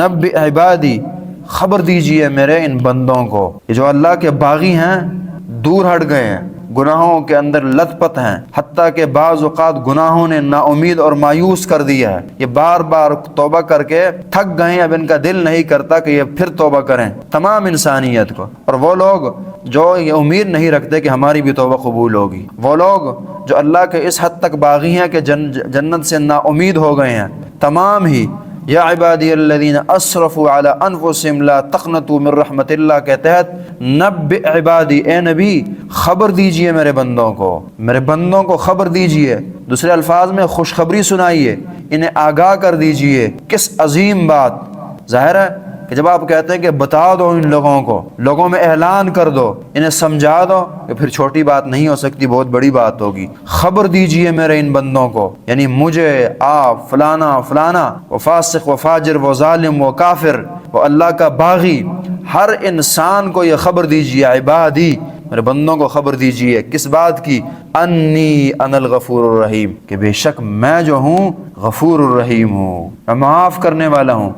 نبئ عبادی، خبر دیجئے میرے ان بندوں کو، یہ جو اللہ کے باغی ہیں، دور ہٹ گئے ہیں، گناہوں کے اندر لت پت ہیں، حتیٰ کہ بعض اوقات گناہوں نے نا امید اور مایوس کر دیا ہے، یہ بار بار توبہ کر کے تھک گئے ہیں، اب ان کا دل نہیں کرتا کہ یہ پھر توبہ کریں، تمام انسانیت کو۔ اور وہ لوگ جو یہ امید نہیں رکھتے کہ ہماری بھی توبہ قبول ہوگی، وہ لوگ جو اللہ کے اس حد تک باغی ہیں کہ جنت سے نا امید ہو گئے ہیں، تمام ہی یا عبادی الذین اسرفوا علی انفسہم لا تقنطوا من رحمت اللہ کے تحت نبئ عبادی، اے نبی خبر دیجئے میرے بندوں کو، میرے بندوں کو خبر دیجئے، دوسرے الفاظ میں خوشخبری سنائیے، انہیں آگاہ کر دیجئے۔ کس عظیم بات! ظاہر ہے کہ جب آپ کہتے ہیں کہ بتا دو ان لوگوں کو، لوگوں میں اعلان کر دو، انہیں سمجھا دو، کہ پھر چھوٹی بات نہیں ہو سکتی، بہت بڑی بات ہوگی۔ خبر دیجئے میرے ان بندوں کو، یعنی مجھے، آپ، فلانا فلانا، وہ فاسق و فاجر، وہ ظالم و کافر، وہ اللہ کا باغی، ہر انسان کو یہ خبر دیجئے، عبادی میرے بندوں کو خبر دیجئے، کس بات کی؟ انی انا الغفور الرحیم، کہ بے شک میں جو ہوں غفور الرحیم ہوں، میں معاف کرنے والا ہوں۔